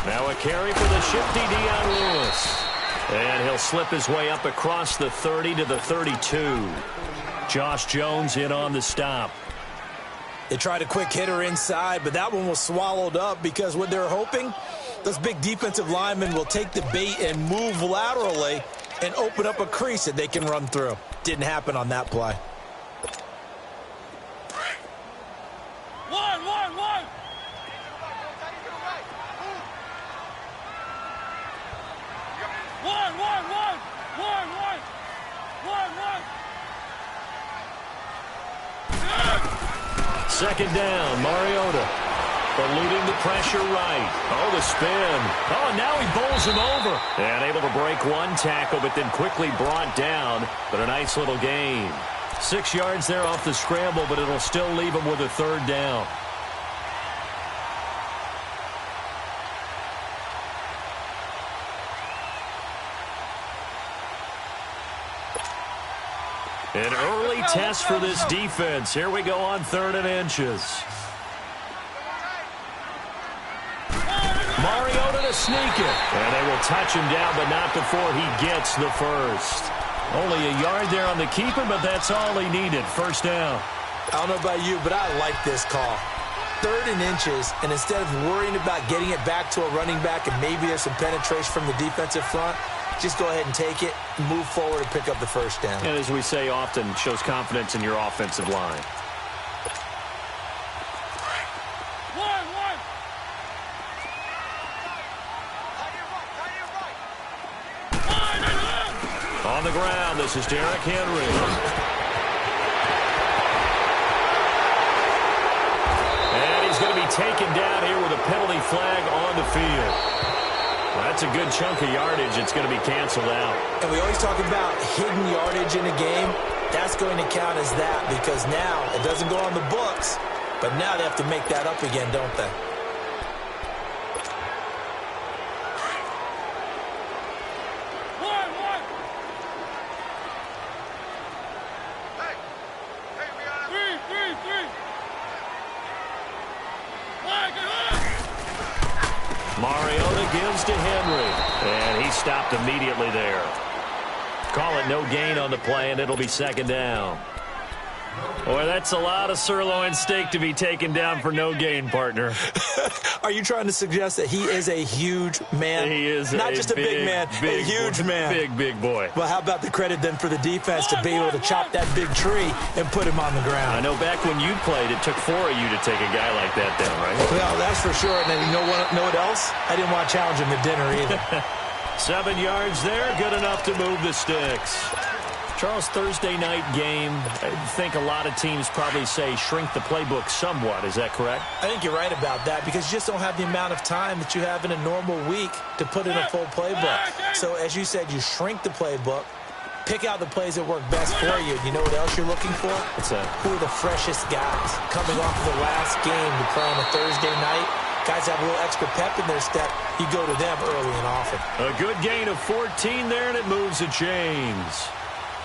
Now a carry for the shifty Dion Lewis. And he'll slip his way up across the 30 to the 32. Josh Jones in on the stop. They tried a quick hitter inside, but that one was swallowed up because what they're hoping, those big defensive linemen will take the bait and move laterally and open up a crease that they can run through. Didn't happen on that play. Second down, Mariota. Eluding the pressure right. Oh, the spin. Oh, now he bowls him over. And able to break one tackle, but then quickly brought down. But a nice little gain. 6 yards there off the scramble, but it'll still leave him with a third down. An early test for this defense. Here we go on 3rd and inches. Mariota to sneak it. And they will touch him down, but not before he gets the first. Only a yard there on the keeper, but that's all he needed. First down. I don't know about you, but I like this call. 3rd and inches, and instead of worrying about getting it back to a running back and maybe there's some penetration from the defensive front, just go ahead and take it, move forward, and pick up the first down. And as we say often, shows confidence in your offensive line. On the ground, this is Derrick Henry. And he's going to be taken down here with a penalty flag on the field. That's a good chunk of yardage. It's going to be canceled out. And we always talk about hidden yardage in a game. That's going to count as that because now it doesn't go on the books, but now they have to make that up again, don't they? Mariota gives to Henry, and he stopped immediately there. Call it no gain on the play, and it'll be second down. Boy, that's a lot of sirloin steak to be taken down for no gain, partner. Are you trying to suggest that he is a huge man? He is not just a big man, a huge man. Big boy. Well, how about the credit then for the defense to be able to chop that big tree and put him on the ground? I know back when you played, it took 4 of you to take a guy like that down, right? Well, that's for sure. And then you know what else? I didn't want to challenge him to dinner either. 7 yards there, good enough to move the sticks. Charles, Thursday night game, I think a lot of teams probably say shrink the playbook somewhat. Is that correct? I think you're right about that because you just don't have the amount of time that you have in a normal week to put in a full playbook. So as you said, you shrink the playbook, pick out the plays that work best for you. You know what else you're looking for? What's that? Who are the freshest guys coming off the last game to play on a Thursday night? Guys have a little extra pep in their step. You go to them early and often. A good gain of 14 there, and it moves the chains.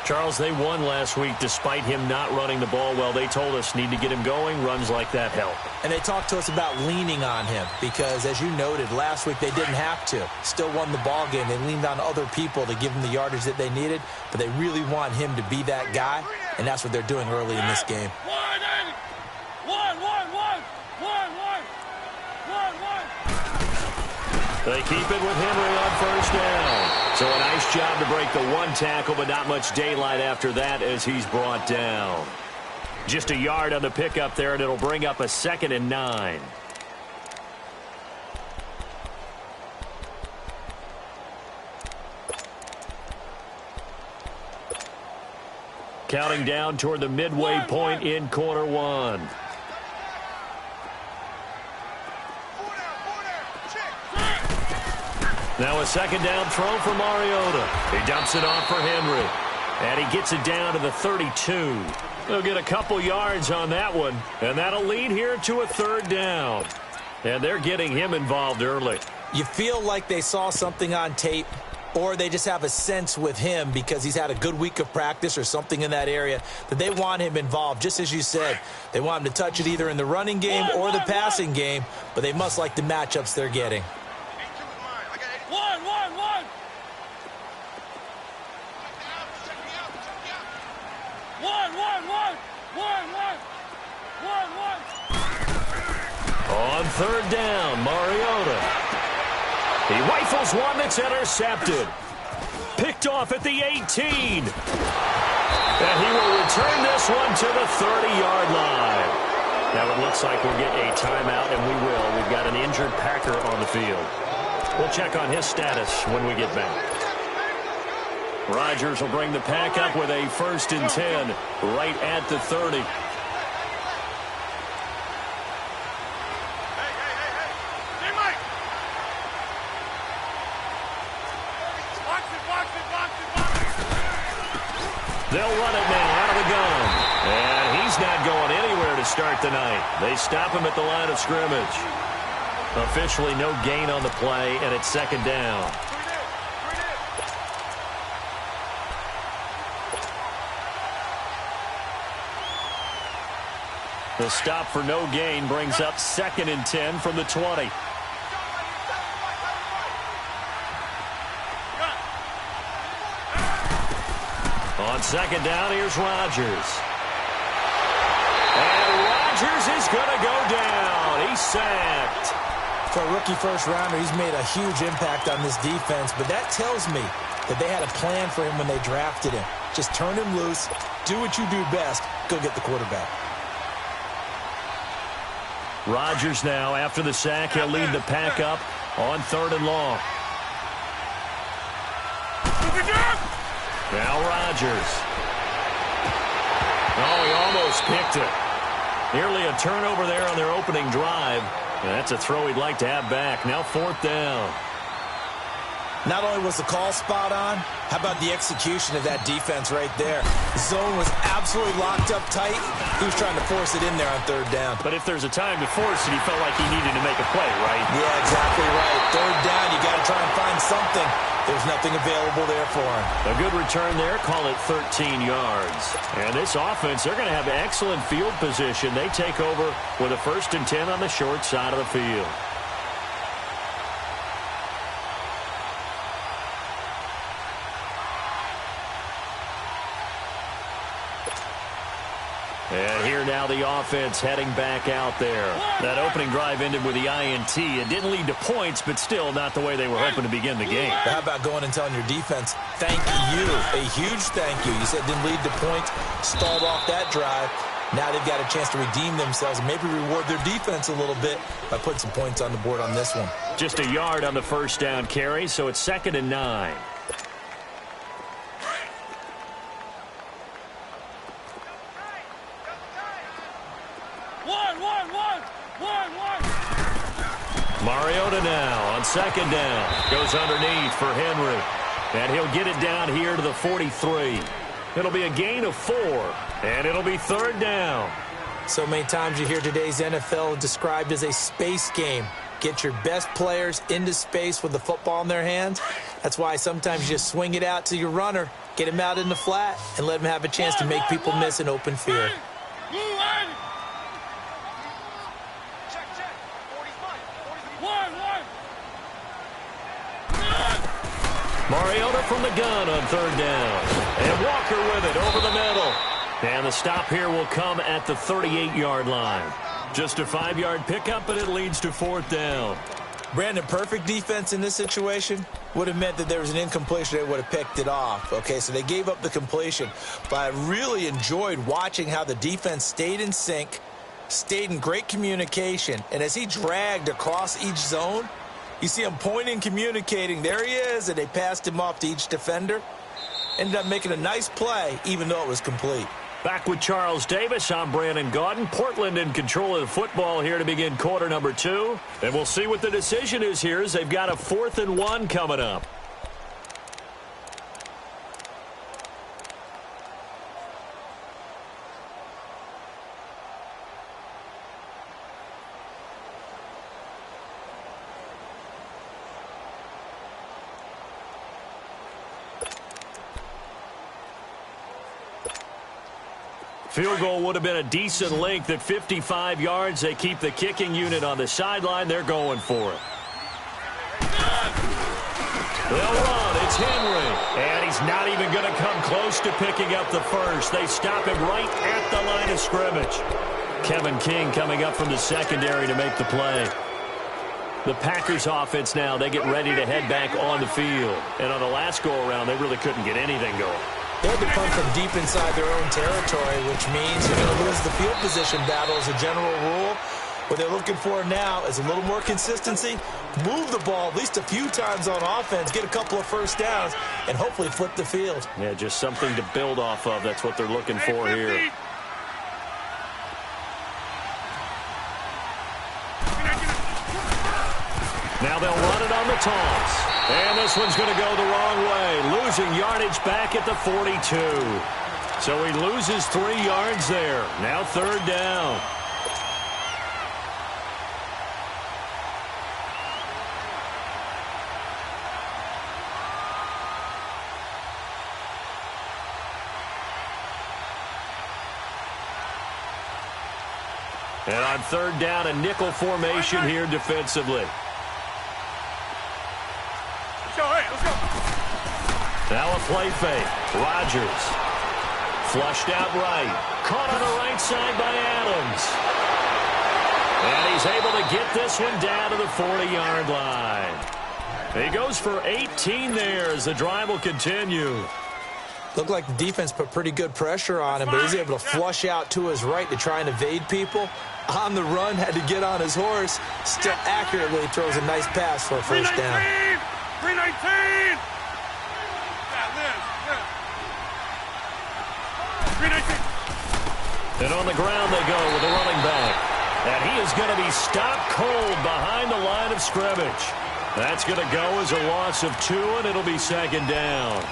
Charles, they won last week despite him not running the ball well. They told us need to get him going. Runs like that help. And they talked to us about leaning on him because, as you noted, last week they didn't have to. Still won the ball game. They leaned on other people to give them the yardage that they needed, but they really want him to be that guy, and that's what they're doing early in this game. They keep it with Henry on first down. So a nice job to break the one tackle, but not much daylight after that as he's brought down. Just a yard on the pickup there, and it'll bring up a 2nd and 9. Counting down toward the midway point in quarter one. Now a 2nd down throw for Mariota. He dumps it off for Henry. And he gets it down to the 32. They'll get a couple yards on that one. And that'll lead here to a 3rd down. And they're getting him involved early. You feel like they saw something on tape, or they just have a sense with him because he's had a good week of practice or something in that area that they want him involved. Just as you said, they want him to touch it either in the running game or the passing game, but they must like the matchups they're getting. On third down, Mariota. He rifles one that's intercepted. Picked off at the 18. And he will return this one to the 30-yard line. Now it looks like we'll get a timeout, and we will. We've got an injured Packer on the field. We'll check on his status when we get back. Rodgers will bring the pack up with a 1st and 10 right at the 30. They'll run it now out of the gun. And he's not going anywhere to start the night. They stop him at the line of scrimmage. Officially no gain on the play, and it's 2nd down. The stop for no gain brings up 2nd and 10 from the 20. On 2nd down, here's Rodgers. And Rodgers is going to go down. He's sacked. For a rookie first-rounder, he's made a huge impact on this defense, but that tells me that they had a plan for him when they drafted him. Just turn him loose, do what you do best, go get the quarterback. Rodgers now, after the sack, he'll lead the pack up on 3rd and long. Now Rodgers. Oh, he almost picked it. Nearly a turnover there on their opening drive. And that's a throw he'd like to have back. Now 4th down. Not only was the call spot on, how about the execution of that defense right there? The zone was absolutely locked up tight. He was trying to force it in there on 3rd down. But if there's a time to force it, he felt like he needed to make a play, right? Yeah, exactly right. 3rd down, you got to try and find something. There's nothing available there for him. A good return there, call it 13 yards. And this offense, they're going to have excellent field position. They take over with a 1st and 10 on the short side of the field. And here now the offense heading back out there. That opening drive ended with the INT. It didn't lead to points, but still not the way they were hoping to begin the game. How about going and telling your defense, thank you, a huge thank you. You said didn't lead to points, stalled off that drive. Now they've got a chance to redeem themselves and maybe reward their defense a little bit by putting some points on the board on this one. Just a yard on the 1st down carry, so it's 2nd and 9. Mariota now on 2nd down. Goes underneath for Henry. And he'll get it down here to the 43. It'll be a gain of 4. And it'll be 3rd down. So many times you hear today's NFL described as a space game. Get your best players into space with the football in their hands. That's why sometimes you just swing it out to your runner, get him out in the flat, and let him have a chance to make people miss an open field. Mariota from the gun on 3rd down. And Walker with it over the middle. And the stop here will come at the 38-yard line. Just a 5-yard pickup, but it leads to 4th down. Brandon, perfect defense in this situation would have meant that there was an incompletion. They would have picked it off. Okay, so they gave up the completion. But I really enjoyed watching how the defense stayed in sync, stayed in great communication. And as he dragged across each zone, you see him pointing, communicating. There he is, and they passed him off to each defender. Ended up making a nice play, even though it was complete. Back with Charles Davis, I'm Brandon Gaudin. Portland in control of the football here to begin quarter number 2. And we'll see what the decision is here as they've got a 4th and 1 coming up. Field goal would have been a decent length at 55 yards. They keep the kicking unit on the sideline. They're going for it. They'll run. It's Henry. And he's not even going to come close to picking up the first. They stop him right at the line of scrimmage. Kevin King coming up from the secondary to make the play. The Packers offense now, they get ready to head back on the field. And on the last go-around, they really couldn't get anything going. They had to punt from deep inside their own territory, which means you're going to lose the field position battle as a general rule. What they're looking for now is a little more consistency, move the ball at least a few times on offense, get a couple of first downs, and hopefully flip the field. Yeah, just something to build off of. That's what they're looking for here. Now they'll run it on the toss. And this one's going to go the wrong way. Losing yardage back at the 42. So he loses 3 yards there. Now 3rd down. And on 3rd down, a nickel formation here defensively. Now a play fake. Rodgers. Flushed out right. Caught on the right side by Adams. And he's able to get this one down to the 40-yard line. He goes for 18 there as the drive will continue. Looked like the defense put pretty good pressure on him, but he's able to flush out to his right to try and evade people. On the run, had to get on his horse. Still accurately throws a nice pass for a first down. 319! And on the ground they go with the running back. And he is going to be stopped cold behind the line of scrimmage. That's going to go as a loss of 2, and it'll be 2nd down.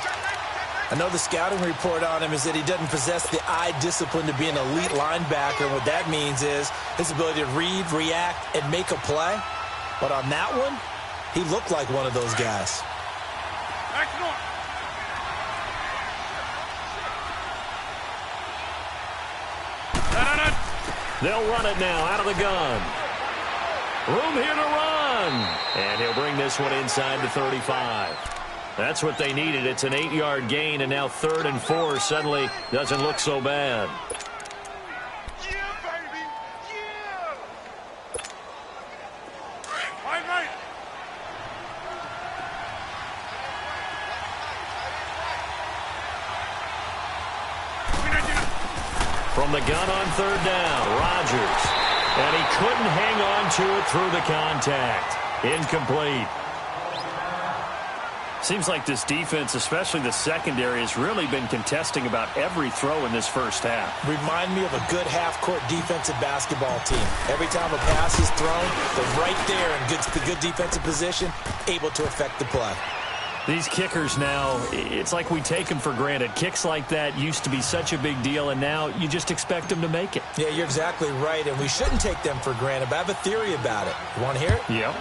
I know the scouting report on him is that he doesn't possess the eye discipline to be an elite linebacker. And what that means is his ability to read, react, and make a play. But on that one, he looked like one of those guys. They'll run it now out of the gun. Room here to run. And he'll bring this one inside the 35. That's what they needed. It's an 8-yard gain, and now 3rd and 4 suddenly doesn't look so bad. Yeah, baby! Yeah! Right. From the gun on 3rd down, Rodgers. And he couldn't hang on to it through the contact. Incomplete. Seems like this defense, especially the secondary, has really been contesting about every throw in this first half. Remind me of a good half-court defensive basketball team. Every time a pass is thrown, they're right there in good defensive position, able to affect the play. These kickers now, it's like we take them for granted. Kicks like that used to be such a big deal, and now you just expect them to make it. Yeah, you're exactly right, and we shouldn't take them for granted, but I have a theory about it. You want to hear it? Yep.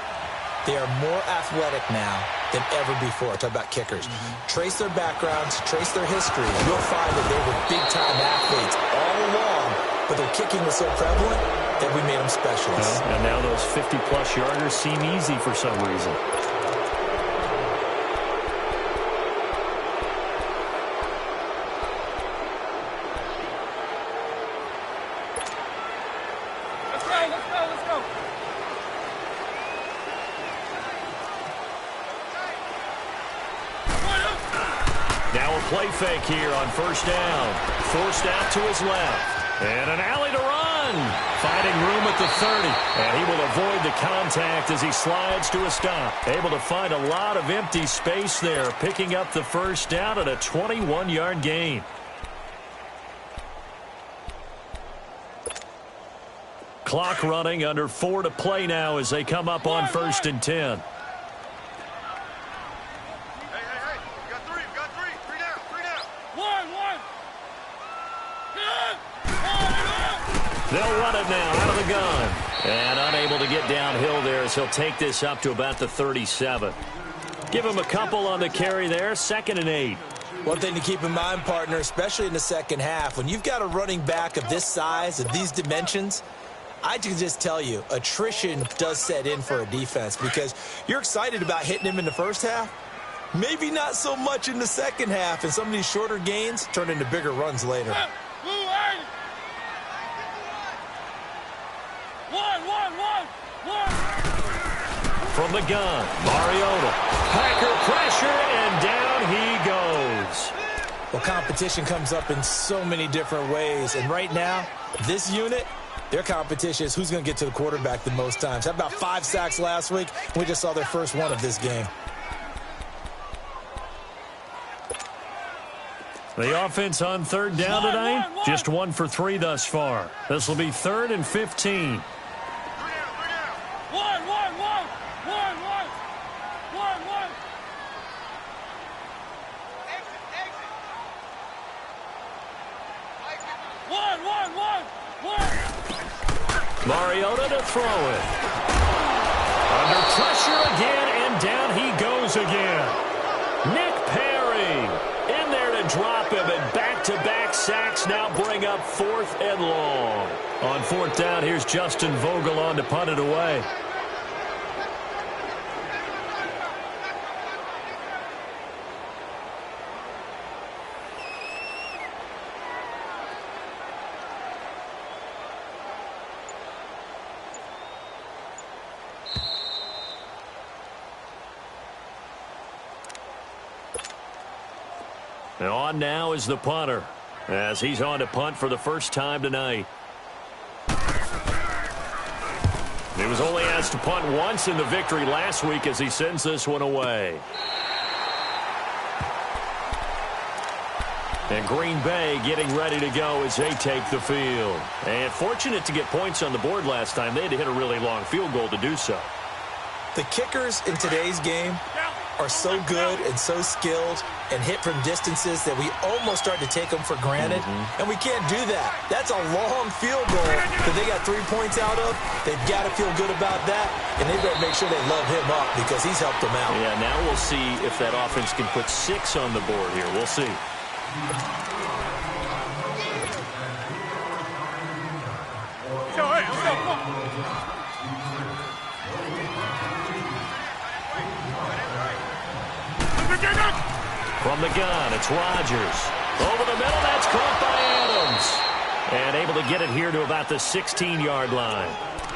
They are more athletic now than ever before. Talk about kickers. Trace their backgrounds, trace their history. You'll find that they were big-time athletes all along, but their kicking was so prevalent that we made them specialists. And now those 50-plus yarders seem easy for some reason. Play fake here on 1st down. Forced out to his left. And an alley to run. Finding room at the 30. And he will avoid the contact as he slides to a stop. Able to find a lot of empty space there. Picking up the 1st down at a 21-yard gain. Clock running, under 4 to play now as they come up on 1st and 10. They'll run it now out of the gun. And unable to get downhill there as he'll take this up to about the 37. Give him a couple on the carry there. 2nd and 8. One thing to keep in mind, partner, especially in the second half, when you've got a running back of this size, of these dimensions, I can just tell you, attrition does set in for a defense because you're excited about hitting him in the first half. Maybe not so much in the second half, and some of these shorter gains turn into bigger runs later. From the gun, Mariota. Packer pressure, and down he goes. Well, competition comes up in so many different ways, and right now, this unit, their competition is who's going to get to the quarterback the most times. Had about 5 sacks last week. We just saw their first one of this game. The offense on third down tonight, just 1 for 3 thus far. This will be 3rd and 15. Mariota to throw it. Under pressure again, and down he goes again. Nick Perry in there to drop him, and back-to-back sacks now bring up 4th and long. On 4th down, here's Justin Vogel on to punt it away. And on now is the punter, as he's on to punt for the first time tonight. He was only asked to punt once in the victory last week as he sends this one away. And Green Bay getting ready to go as they take the field. And fortunate to get points on the board last time. They had to hit a really long field goal to do so. The kickers in today's game are so good and so skilled and hit from distances that we almost start to take them for granted. And we can't do that. That's a long field goal that they got 3 points out of. They've got to feel good about that, and they better make sure they love him up because he's helped them out. Yeah, now we'll see if that offense can put 6 on the board here. We'll see. From the gun, it's Rodgers. Over the middle, that's caught by Adams. And able to get it here to about the 16-yard line.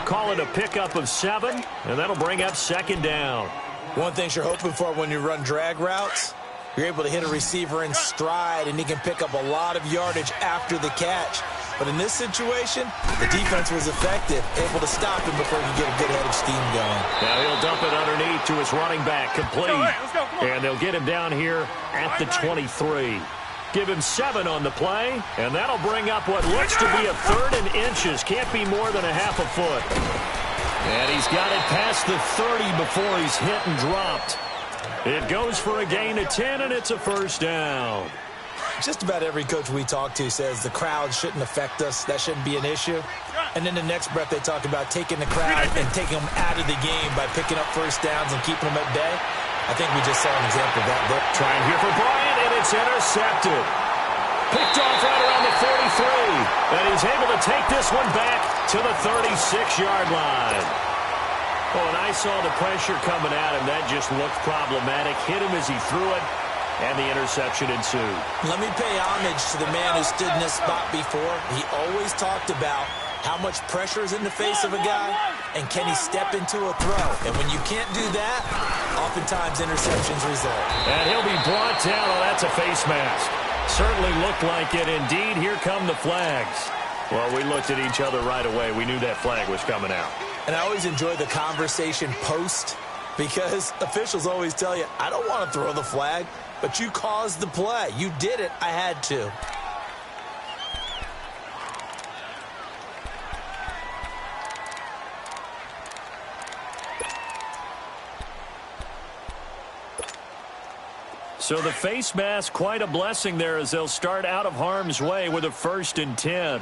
Call it a pickup of 7, and that'll bring up 2nd down. One thing you're hoping for when you run drag routes, you're able to hit a receiver in stride, and he can pick up a lot of yardage after the catch. But in this situation, the defense was effective, able to stop him before he could get a good head of steam going. Now he'll dump it underneath to his running back, complete. And they'll get him down here at the 23. Give him 7 on the play, and that'll bring up what looks to be a 3rd and inches. Can't be more than a half a foot. And he's got it past the 30 before he's hit and dropped. It goes for a gain of 10, and it's a 1st down. Just about every coach we talk to says the crowd shouldn't affect us. That shouldn't be an issue. And then the next breath they talk about taking the crowd and taking them out of the game by picking up 1st downs and keeping them at bay. I think we just saw an example of that there. Trying here for Bryant, and it's intercepted. Picked off right around the 43. And he's able to take this one back to the 36-yard line. Oh, and I saw the pressure coming at him. That just looked problematic. Hit him as he threw it. And the interception ensued. Let me pay homage to the man who stood in this spot before. He always talked about how much pressure is in the face of a guy, and can he step into a throw. And when you can't do that, oftentimes interceptions result. And he'll be brought down. Oh, that's a face mask. Certainly looked like it. Indeed, here come the flags. Well, we looked at each other right away. We knew that flag was coming out. And I always enjoy the conversation post, because officials always tell you, I don't want to throw the flag. But you caused the play. You did it. I had to. So the face mask, quite a blessing there as they'll start out of harm's way with a 1st and 10.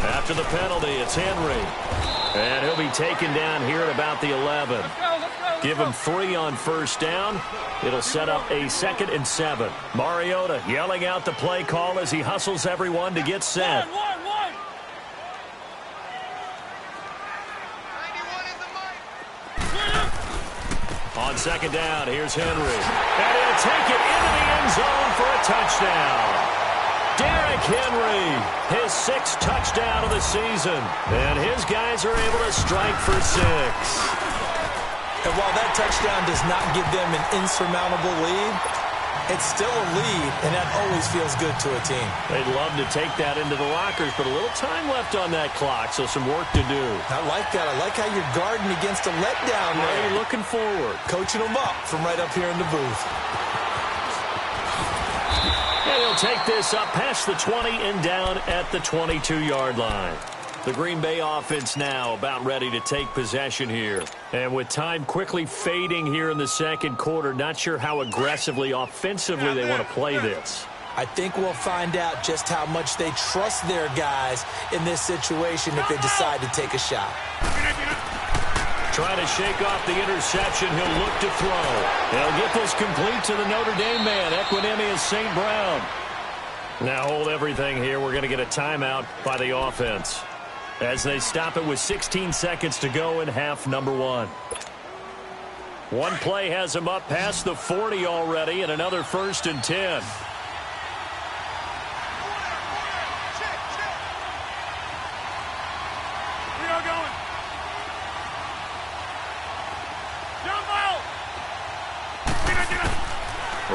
After the penalty, it's Henry. And he'll be taken down here at about the 11. Give him 3 on 1st down. It'll set up a 2nd and 7. Mariota yelling out the play call as he hustles everyone to get set. On second down, here's Henry. And he'll take it into the end zone for a touchdown. Derrick Henry, his 6th touchdown of the season. And his guys are able to strike for 6. And while that touchdown does not give them an insurmountable lead, it's still a lead, and that always feels good to a team. They'd love to take that into the lockers, but a little time left on that clock, so some work to do. I like that. I like how you're guarding against a letdown there. You're looking forward. Coaching them up from right up here in the booth. And he'll take this up past the 20 and down at the 22-yard line. The Green Bay offense now about ready to take possession here. And with time quickly fading here in the second quarter, not sure how aggressively, offensively they want to play this. I think we'll find out just how much they trust their guys in this situation if they decide to take a shot. Trying to shake off the interception. He'll look to throw. They'll get this complete to the Notre Dame man, Equinemius St. Brown. Now hold everything here. We're going to get a timeout by the offense as they stop it with 16 seconds to go in half number 1. One play has them up past the 40 already, and another 1st and 10. We are going. Down ball.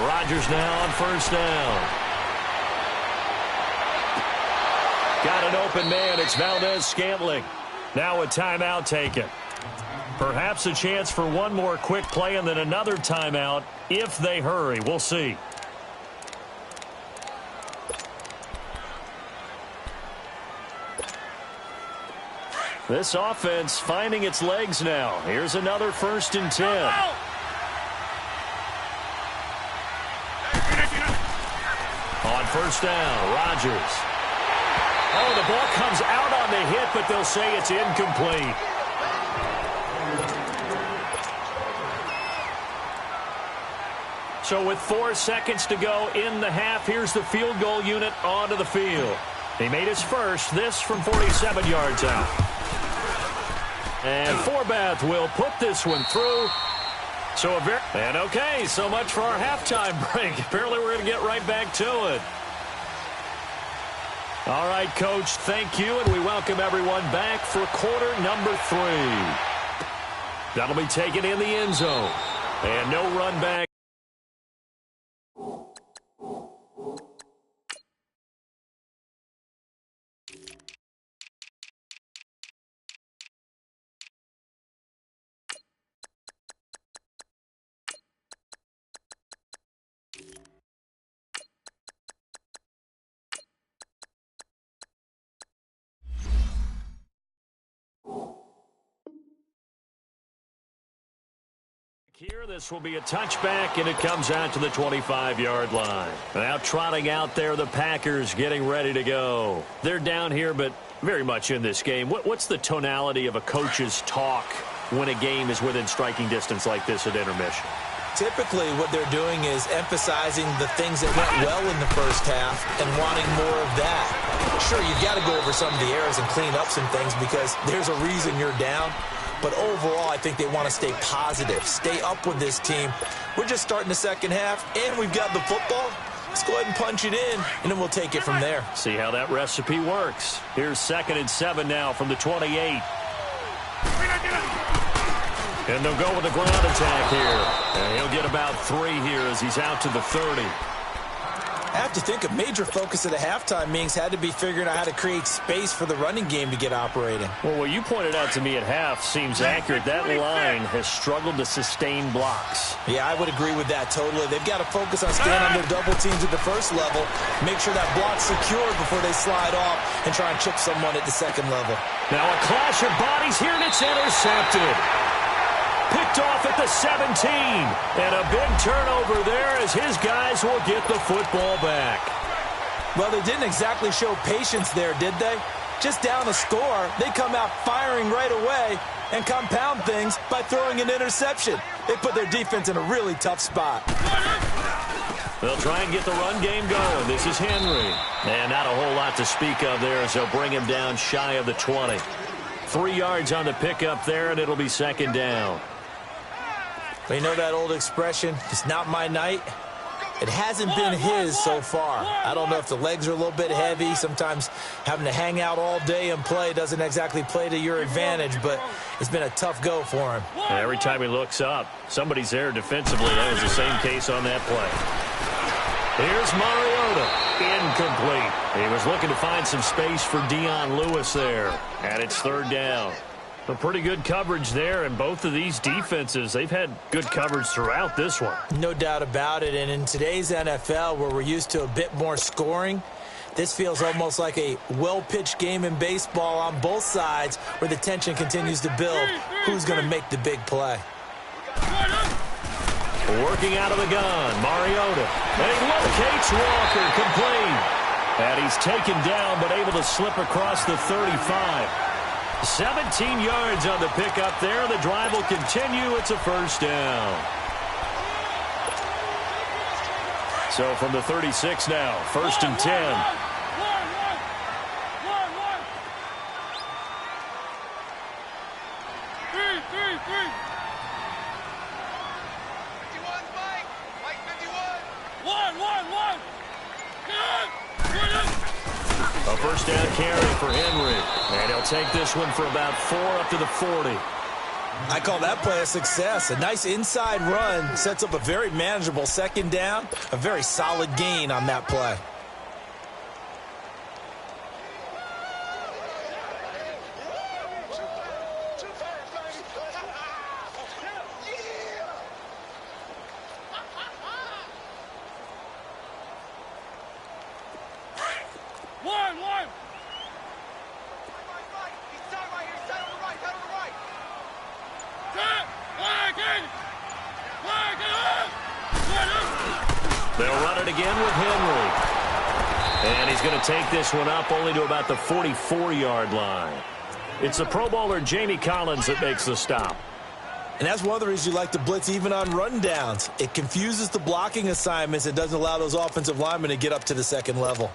Rodgers now on 1st down. Got an open man. It's Valdez-Scantling. Now a timeout taken. Perhaps a chance for one more quick play and then another timeout if they hurry. We'll see. This offense finding its legs now. Here's another 1st and 10. On 1st down, Rodgers. Oh, the ball comes out on the hit, but they'll say it's incomplete. So with 4 seconds to go in the half, here's the field goal unit onto the field. He made his first, this from 47 yards out. And Forbath will put this one through. And okay, so much for our halftime break. Apparently we're going to get right back to it. All right, Coach, thank you, and we welcome everyone back for quarter number 3. That'll be taken in the end zone. And no run back. Here, this will be a touchback, and it comes out to the 25-yard line. Now trotting out there, the Packers getting ready to go. They're down here, but very much in this game. What's the tonality of a coach's talk when a game is within striking distance like this at intermission? Typically, what they're doing is emphasizing the things that went well in the first half and wanting more of that. Sure, you've got to go over some of the errors and clean up some things because there's a reason you're down. But overall, I think they want to stay positive, stay up with this team. We're just starting the second half, and we've got the football. Let's go ahead and punch it in, and then we'll take it from there. See how that recipe works. Here's 2nd and 7 now from the 28. And they'll go with the ground attack here. And he'll get about 3 here as he's out to the 30. I have to think a major focus of the halftime meetings had to be figuring out how to create space for the running game to get operating. Well, what you pointed out to me at half seems accurate. That line has struggled to sustain blocks. Yeah, I would agree with that totally. They've got to focus on staying on their double teams at the first level, make sure that block's secured before they slide off and try and chip someone at the second level. Now a clash of bodies here, and it's intercepted. Picked off at the 17. And a big turnover there as his guys will get the football back. Well, they didn't exactly show patience there, did they? Just down a score, they come out firing right away and compound things by throwing an interception. They put their defense in a really tough spot. They'll try and get the run game going. This is Henry. And not a whole lot to speak of there as they'll bring him down shy of the 20. 3 yards on the pickup there, and it'll be 2nd down. But you know that old expression, it's not my night? It hasn't been his so far. I don't know if the legs are a little bit heavy. Sometimes having to hang out all day and play doesn't exactly play to your advantage, but it's been a tough go for him. And every time he looks up, somebody's there defensively. That was the same case on that play. Here's Mariota. Incomplete. He was looking to find some space for Dion Lewis there. And it's third down. A pretty good coverage there, and both of these defenses, they've had good coverage throughout this one. No doubt about it, and in today's NFL, where we're used to a bit more scoring, this feels almost like a well-pitched game in baseball on both sides where the tension continues to build. Who's going to make the big play? Working out of the gun, Mariota. And he locates Walker, complete. And he's taken down, but able to slip across the 35. 17 yards on the pickup there. The drive will continue. It's a first down. So from the 36 now, first and 10. A first down carry for Henry. And he'll take this one for about 4 up to the 40. I call that play a success. A nice inside run sets up a very manageable second down. A very solid gain on that play. They'll run it again with Henry. And he's going to take this one up only to about the 44-yard line. It's the Pro Bowler Jamie Collins that makes the stop. And that's one of the reasons you like to blitz even on rundowns. It confuses the blocking assignments. It doesn't allow those offensive linemen to get up to the second level.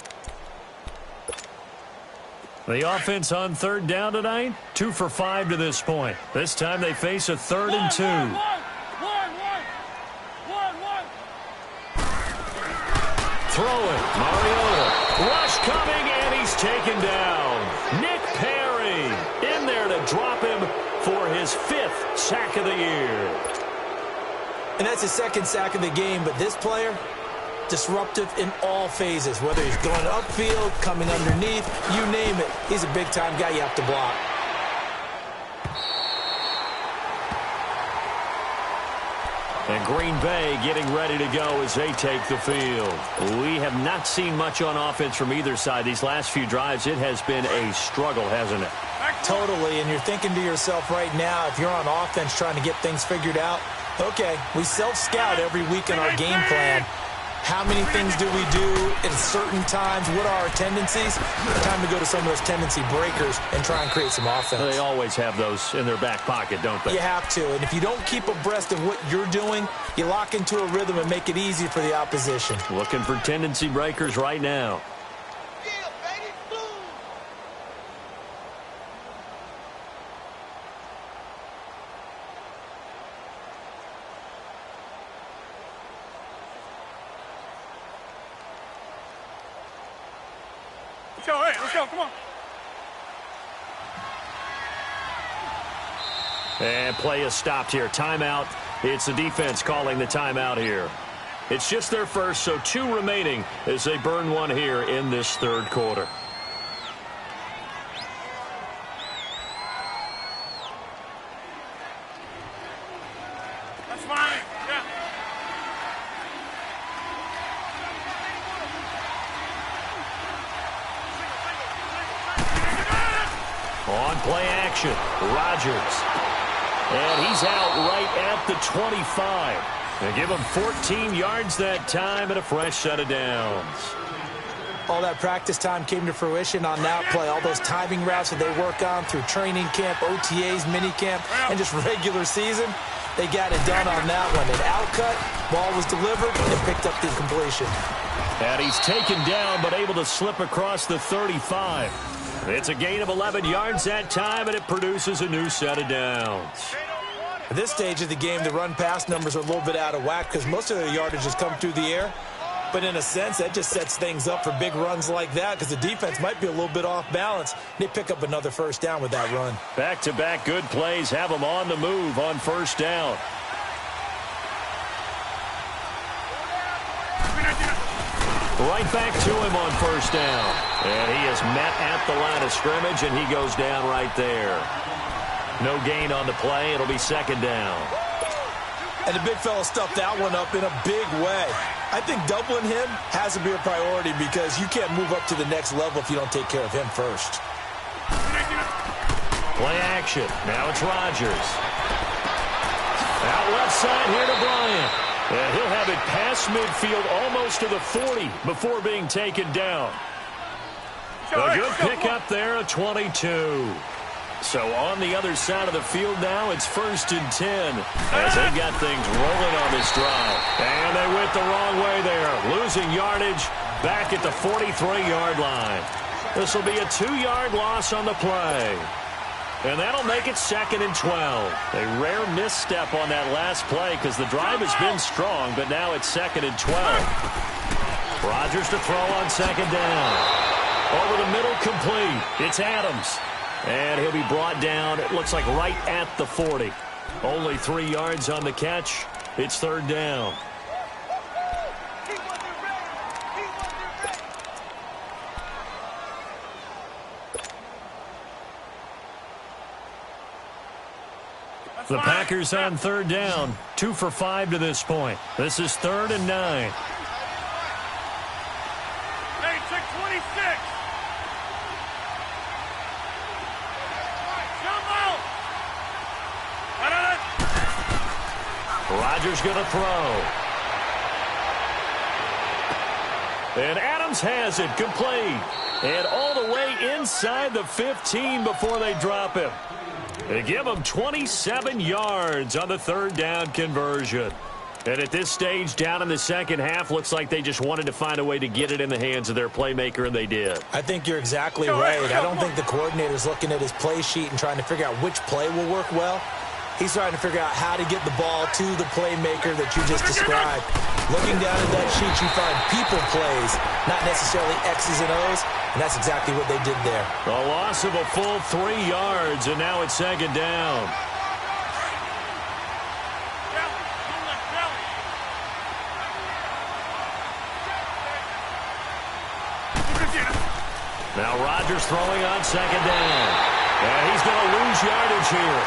The offense on third down tonight, 2 for 5 to this point. This time they face a 3rd and 2. Throw it. Mariota. Rush coming, and he's taken down. Nick Perry in there to drop him for his 5th sack of the year. And that's his 2nd sack of the game, but this player, disruptive in all phases, whether he's going upfield, coming underneath, you name it. He's a big-time guy you have to block. And Green Bay getting ready to go as they take the field. We have not seen much on offense from either side. These last few drives, it has been a struggle, hasn't it? Totally, and you're thinking to yourself right now, if you're on offense trying to get things figured out, okay, we self-scout every week in our game plan. How many things do we do at certain times? What are our tendencies? Time to go to some of those tendency breakers and try and create some offense. They always have those in their back pocket, don't they? You have to. And if you don't keep abreast of what you're doing, you lock into a rhythm and make it easy for the opposition. Looking for tendency breakers right now. Let's go, come on. And play is stopped here. Timeout. It's the defense calling the timeout here. It's just their first, so 2 remaining as they burn one here in this 3rd quarter. That's fine. Yeah. On play action, Rodgers. And he's out right at the 25. They give him 14 yards that time and a fresh set of downs. All that practice time came to fruition on that play. All those timing routes that they work on through training camp, OTAs, mini camp, and just regular season, they got it done on that one. An outcut, ball was delivered, and picked up the completion. And he's taken down, but able to slip across the 35. It's a gain of 11 yards that time, and it produces a new set of downs. At this stage of the game, the run-pass numbers are a little bit out of whack because most of their yardage has come through the air. But in a sense, that just sets things up for big runs like that because the defense might be a little bit off balance. They pick up another first down with that run. Back-to-back good plays have them on the move on first down. Right back to him on first down. And he is met at the line of scrimmage, and he goes down right there. No gain on the play. It'll be second down. And the big fella stuffed that one up in a big way. I think doubling him has to be a priority because you can't move up to the next level if you don't take care of him first. Play action. Now it's Rodgers. Out left side here to Bryant. And he'll have it past midfield almost to the 40 before being taken down. A good pickup there at 22. So on the other side of the field now, it's 1st and 10 as they got things rolling on this drive. And they went the wrong way there, losing yardage back at the 43-yard line. This will be a 2-yard loss on the play. And that'll make it 2nd and 12. A rare misstep on that last play because the drive has been strong, but now it's 2nd and 12. Rodgers to throw on 2nd down. Over the middle, complete. It's Adams. And he'll be brought down, it looks like right at the 40. Only 3 yards on the catch. It's 3rd down. The Packers on 3rd down. 2 for 5 to this point. This is 3rd and 9. Hey, check 26. Rodgers going to throw. And Adams has it complete. And all the way inside the 15 before they drop him. They give him 27 yards on the 3rd down conversion. And at this stage, down in the second half, looks like they just wanted to find a way to get it in the hands of their playmaker, and they did. I think you're exactly right. I don't think the coordinator's looking at his play sheet and trying to figure out which play will work well. He's trying to figure out how to get the ball to the playmaker that you just described. Looking down at that sheet, you find people plays, not necessarily X's and O's, and that's exactly what they did there. A loss of a full 3 yards, and now it's 2nd down. Now Rodgers throwing on 2nd down. And he's going to lose yardage here,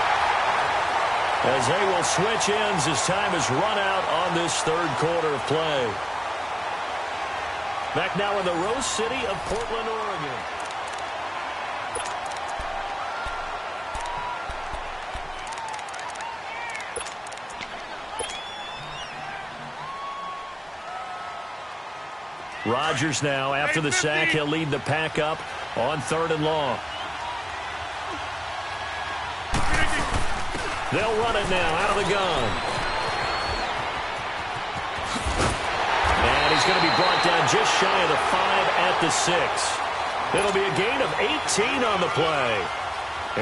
as they will switch ends as time is run out on this 3rd quarter of play. Back now in the Rose City of Portland, Oregon. Rodgers now, after the sack, he'll lead the pack up on 3rd and long. They'll run it now out of the gun. And he's going to be brought down just shy of the 5 at the 6. It'll be a gain of 18 on the play.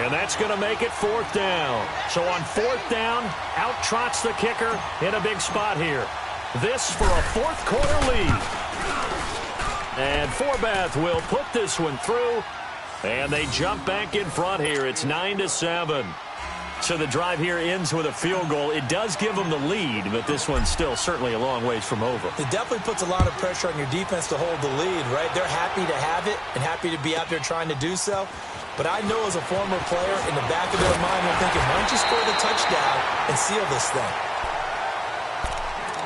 And that's going to make it 4th down. So on 4th down, out trots the kicker in a big spot here. This for a 4th quarter lead. And Forbath will put this one through. And they jump back in front here. It's 9-7. So the drive here ends with a field goal. It does give them the lead, but this one's still certainly a long ways from over. It definitely puts a lot of pressure on your defense to hold the lead, right? They're happy to have it and happy to be out there trying to do so. But I know as a former player, in the back of their mind, they're thinking, why don't you score the touchdown and seal this thing?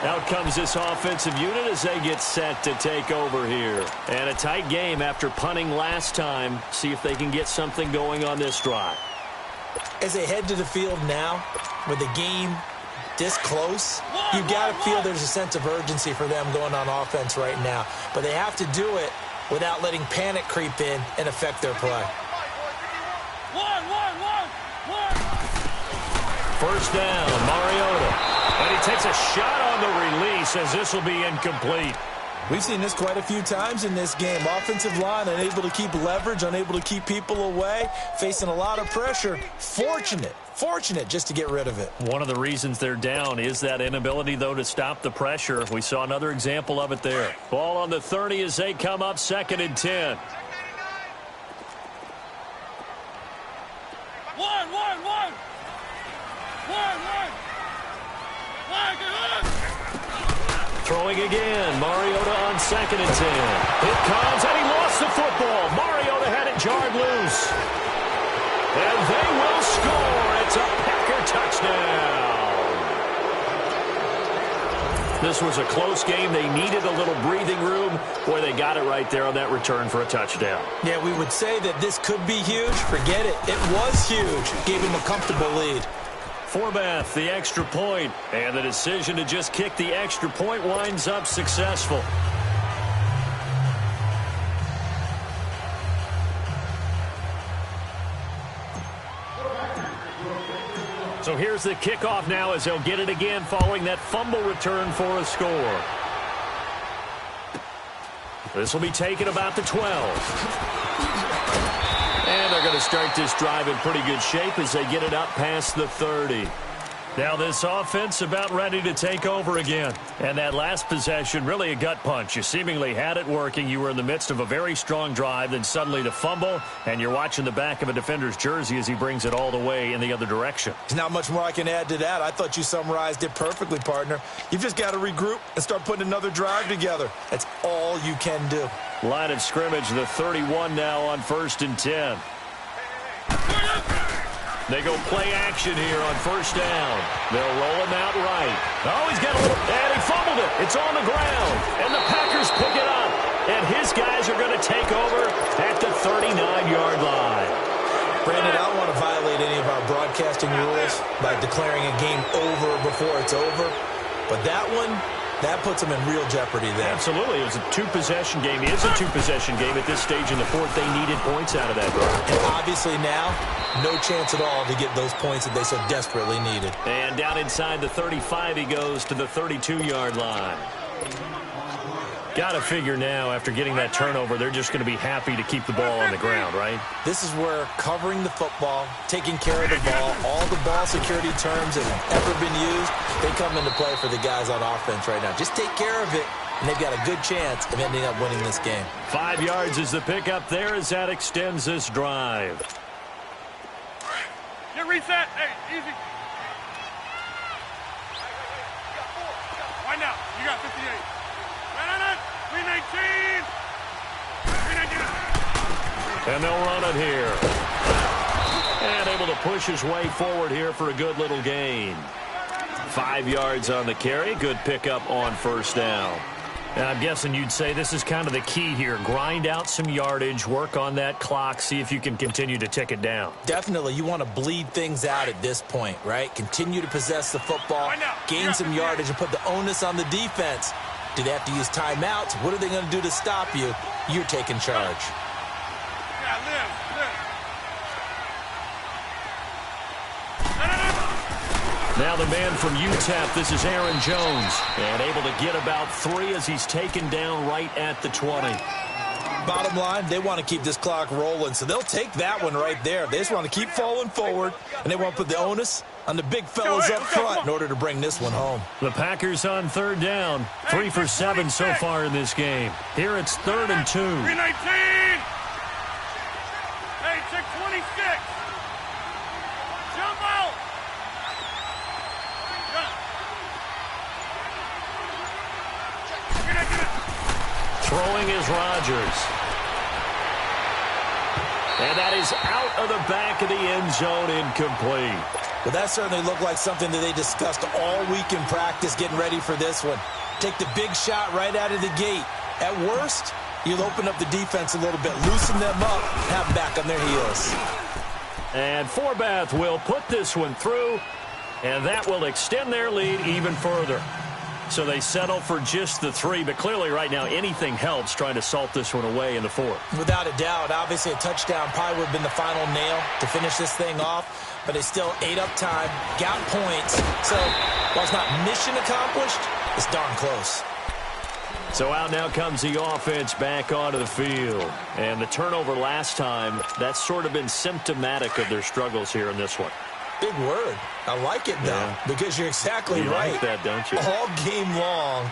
Out comes this offensive unit as they get set to take over here. And a tight game after punting last time. See if they can get something going on this drive. As they head to the field now, with the game this close, you got to feel there's a sense of urgency for them going on offense right now. But they have to do it without letting panic creep in and affect their play. First down, Mariota. And he takes a shot on the release as this will be incomplete. We've seen this quite a few times in this game. Offensive line unable to keep leverage, unable to keep people away, facing a lot of pressure. Fortunate just to get rid of it. One of the reasons they're down is that inability, though, to stop the pressure. We saw another example of it there. Ball on the 30 as they come up 2nd and 10. Throwing again, Mariota on 2nd and 10. It comes, and he lost the football. Mariota had it jarred loose. And they will score. It's a Packer touchdown. This was a close game. They needed a little breathing room. Boy, they got it right there on that return for a touchdown. Yeah, we would say that this could be huge. Forget it. It was huge. Gave him a comfortable lead. Forbath, the extra point, and the decision to just kick the extra point winds up successful. So here's the kickoff now as they'll get it again following that fumble return for a score. This will be taken about the 12. And they're going to start this drive in pretty good shape as they get it up past the 30. Now this offense about ready to take over again. And that last possession, really a gut punch. You seemingly had it working. You were in the midst of a very strong drive, then suddenly the fumble, and you're watching the back of a defender's jersey as he brings it all the way in the other direction. There's not much more I can add to that. I thought you summarized it perfectly, partner. You've just got to regroup and start putting another drive together. That's all you can do. Line of scrimmage, the 31 now on 1st and 10. They go play action here on 1st down. They'll roll him out right. Oh, he's got a little, and he fumbled it. It's on the ground, and the Packers pick it up. And his guys are going to take over at the 39-yard line. Brandon, I don't want to violate any of our broadcasting rules by declaring a game over before it's over. But that one, that puts them in real jeopardy there. Absolutely. It was a two-possession game. It is a two-possession game at this stage in the fourth. They needed points out of that drive. And obviously now, no chance at all to get those points that they so desperately needed. And down inside the 35, he goes to the 32-yard line. Got to figure now, after getting that turnover, they're just going to be happy to keep the ball on the ground, right? This is where covering the football, taking care of the ball, all the ball security terms that have ever been used, they come into play for the guys on offense right now. Just take care of it, and they've got a good chance of ending up winning this game. 5 yards is the pickup there as that extends this drive. Get reset. Hey, easy. Right now. You got 58. Right. 319. 319. And they'll run it here. And able to push his way forward here for a good little gain. 5 yards on the carry. Good pickup on 1st down. And I'm guessing you'd say this is kind of the key here. Grind out some yardage, work on that clock, see if you can continue to tick it down. Definitely. You want to bleed things out at this point, right? Continue to possess the football, gain some yardage, and put the onus on the defense. Do they have to use timeouts? What are they going to do to stop you? You're taking charge. Yeah, live. Now the man from UTEP, this is Aaron Jones. And able to get about 3 as he's taken down right at the 20. Bottom line, they want to keep this clock rolling, so they'll take that one right there. They just want to keep falling forward, and they want to put the onus on the big fellas up front in order to bring this one home. The Packers on 3rd down. 3 for 7 so far in this game. Here it's 3rd and 2. 319. Hey, check 26. Jump out. Throwing is Rodgers. And that is out of the back of the end zone, incomplete. Well, that certainly looked like something that they discussed all week in practice getting ready for this one. Take the big shot right out of the gate. At worst, you'll open up the defense a little bit, loosen them up, have them back on their heels. And Forbath will put this one through, and that will extend their lead even further. So they settle for just the 3, but clearly right now anything helps trying to salt this one away in the 4th. Without a doubt, obviously a touchdown probably would have been the final nail to finish this thing off, but they still ate up time, got points. So while it's not mission accomplished, it's darn close. So out now comes the offense back onto the field. And the turnover last time, that's sort of been symptomatic of their struggles here in this one. Big word. I like it, though, because you're exactly right. You like that, don't you? All game long,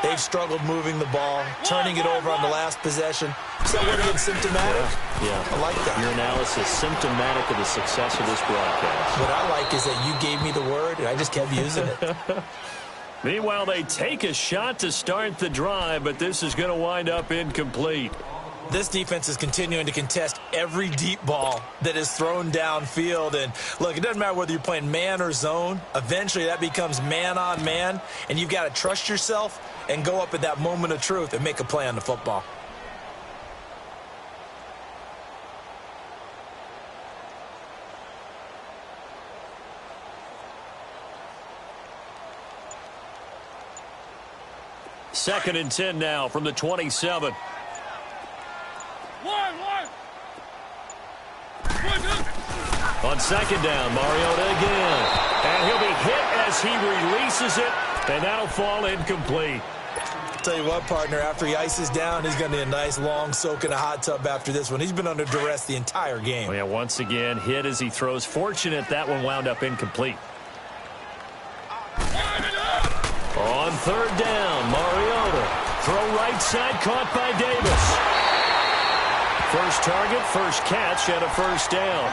they've struggled moving the ball, turning it over on the last possession. So what again, symptomatic? Yeah. I like that. Your analysis, symptomatic of the success of this broadcast. What I like is that you gave me the word, and I just kept using it. Meanwhile, they take a shot to start the drive, but this is going to wind up incomplete. This defense is continuing to contest every deep ball that is thrown downfield. And, look, it doesn't matter whether you're playing man or zone. Eventually, that becomes man-on-man, and you've got to trust yourself and go up at that moment of truth and make a play on the football. Second and 10 now from the 27. On second down, Mariota again. And he'll be hit as he releases it, and that'll fall incomplete. Tell you what, partner, after he ices down, he's going to need a nice long soak in a hot tub after this one. He's been under duress the entire game. Oh, yeah, once again, hit as he throws. Fortunate that one wound up incomplete. On third down, Mariota. Throw right side, caught by Davis. First target, first catch, and a first down.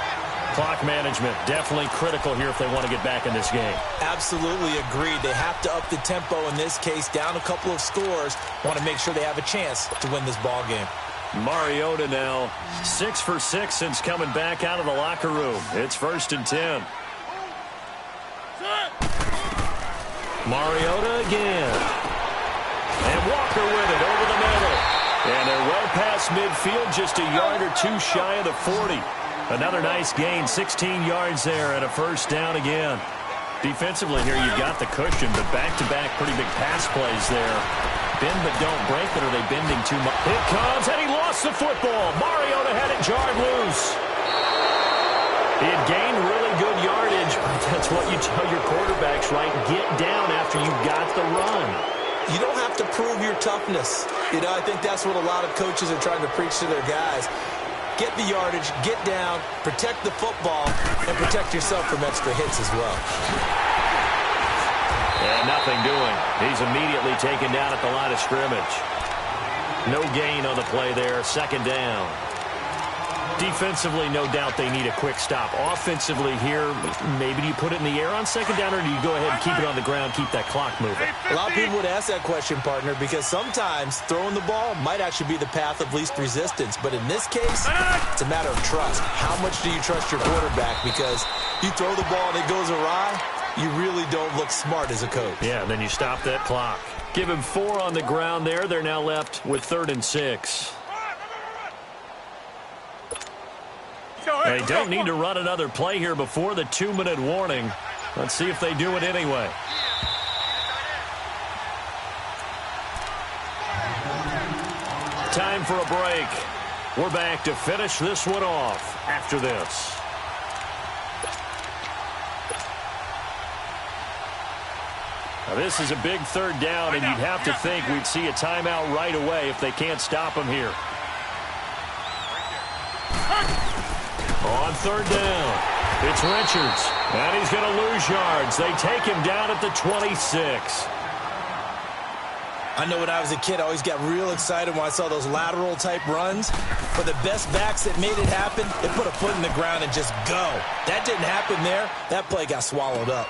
Clock management, definitely critical here if they want to get back in this game. Absolutely agreed. They have to up the tempo in this case, down a couple of scores. Want to make sure they have a chance to win this ball game. Mariota now 6 for 6 since coming back out of the locker room. It's first and 10. Mariota again. And Walker with it over the middle. And they're well past midfield, just a yard or two shy of the 40. Another nice gain, 16 yards there and a first down again. Defensively here, you've got the cushion, but back-to-back pretty big pass plays there. Bend but don't break it, or are they bending too much? It comes, and he lost the football. Mariota had it jarred loose. He had gained really good yardage, but that's what you tell your quarterbacks, right? Get down after you've got the run. You don't have to prove your toughness. You know, I think that's what a lot of coaches are trying to preach to their guys. Get the yardage, get down, protect the football, and protect yourself from extra hits as well. And nothing doing. He's immediately taken down at the line of scrimmage. No gain on the play there. Second down. Defensively, no doubt they need a quick stop. Offensively here, maybe do you put it in the air on second down, or do you go ahead and keep it on the ground, keep that clock moving? A lot of people would ask that question, partner, because sometimes throwing the ball might actually be the path of least resistance. But in this case, it's a matter of trust. How much do you trust your quarterback? Because you throw the ball and it goes awry, you really don't look smart as a coach. Yeah, and then you stop that clock. Give him 4 on the ground there. They're now left with 3rd and 6. They don't need to run another play here before the 2-minute warning. Let's see if they do it anyway. Time for a break. We're back to finish this one off after this. Now this is a big 3rd down, and you'd have to think we'd see a timeout right away if they can't stop them here. On 3rd down, it's Richards, and he's going to lose yards. They take him down at the 26. I know when I was a kid, I always got real excited when I saw those lateral-type runs. For the best backs that made it happen, they put a foot in the ground and just go. That didn't happen there. That play got swallowed up.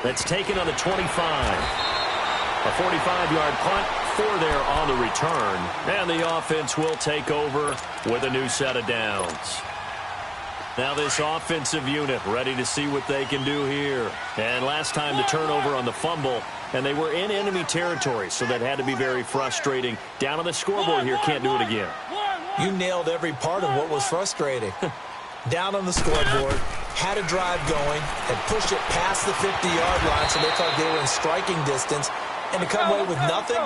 That's taken on the 25. A 45-yard punt, 4 there on the return. And the offense will take over with a new set of downs. Now this offensive unit ready to see what they can do here. And last time the turnover on the fumble, and they were in enemy territory, so that had to be very frustrating. Down on the scoreboard here, can't do it again. You nailed every part of what was frustrating. Down on the scoreboard, had a drive going, had pushed it past the 50-yard line, so they thought they were in striking distance, and to come away with nothing,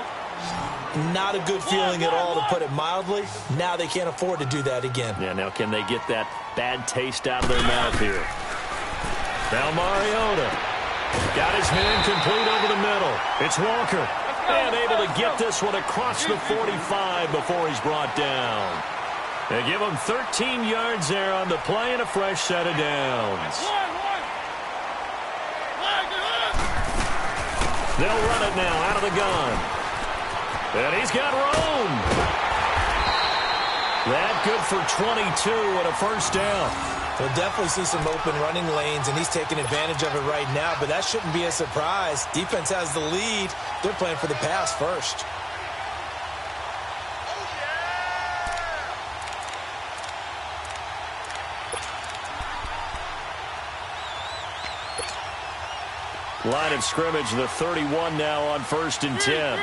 not a good feeling at all, to put it mildly. Now they can't afford to do that again. Yeah, now can they get that bad taste out of their mouth here? Now Mariota got his man complete over the middle. It's Walker. And able to get this one across the 45 before he's brought down. They give him 13 yards there on the play and a fresh set of downs. They'll run it now out of the gun. And he's got room. That good for 22 and a first down. We'll definitely see some open running lanes, and he's taking advantage of it right now, but that shouldn't be a surprise. Defense has the lead. They're playing for the pass first. Line of scrimmage, the 31 now on 1st and 10.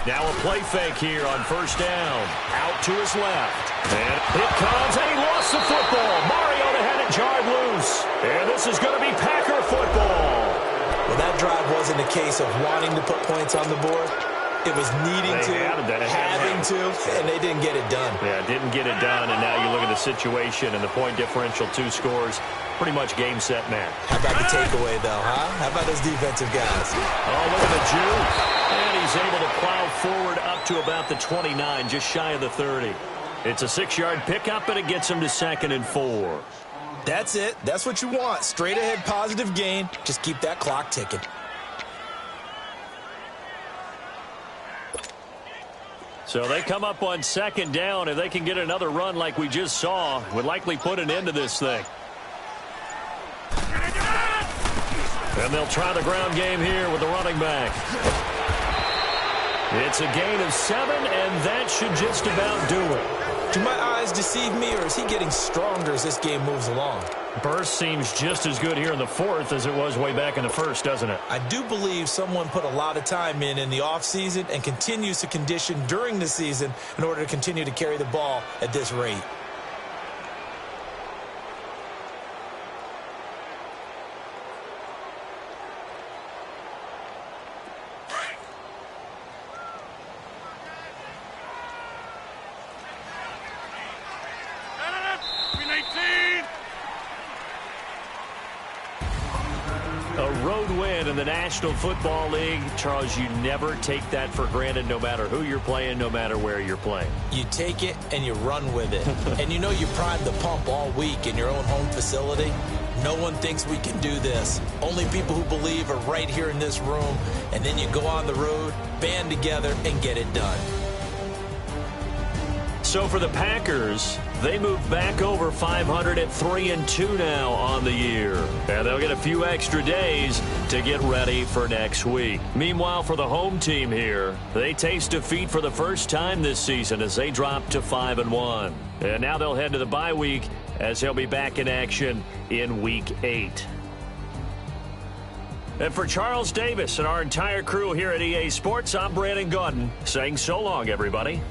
Now a play fake here on 1st down. Out to his left. And it comes, and he lost the football. Mariota had it jarred loose. And this is going to be Packer football. Well, that drive wasn't a case of wanting to put points on the board. It was needing having to, and they didn't get it done. Yeah, didn't get it done, and now you look at the situation and the point differential, 2 scores, pretty much game, set, match. How about the takeaway, though, huh? How about those defensive guys? Oh, look at the juke. And he's able to plow forward up to about the 29, just shy of the 30. It's a 6-yard pickup, and it gets him to 2nd and 4. That's it. That's what you want. Straight ahead positive gain. Just keep that clock ticking. So they come up on 2nd down. If they can get another run like we just saw, would likely put an end to this thing. And they'll try the ground game here with the running back. It's a gain of 7, and that should just about do it. Do my eyes deceive me, or is he getting stronger as this game moves along? Burst seems just as good here in the 4th as it was way back in the 1st, doesn't it? I do believe someone put a lot of time in the offseason and continues to condition during the season in order to continue to carry the ball at this rate. A road win in the National Football League. Charles, you never take that for granted no matter who you're playing, no matter where you're playing. You take it and you run with it. And you know you primed the pump all week in your own home facility. No one thinks we can do this. Only people who believe are right here in this room. And then you go on the road, band together, and get it done. So for the Packers, they move back over 500 at 3-2 now on the year. And they'll get a few extra days to get ready for next week. Meanwhile, for the home team here, they taste defeat for the first time this season as they drop to 5-1. And now they'll head to the bye week as they'll be back in action in Week 8. And for Charles Davis and our entire crew here at EA Sports, I'm Brandon Gaudin saying so long, everybody.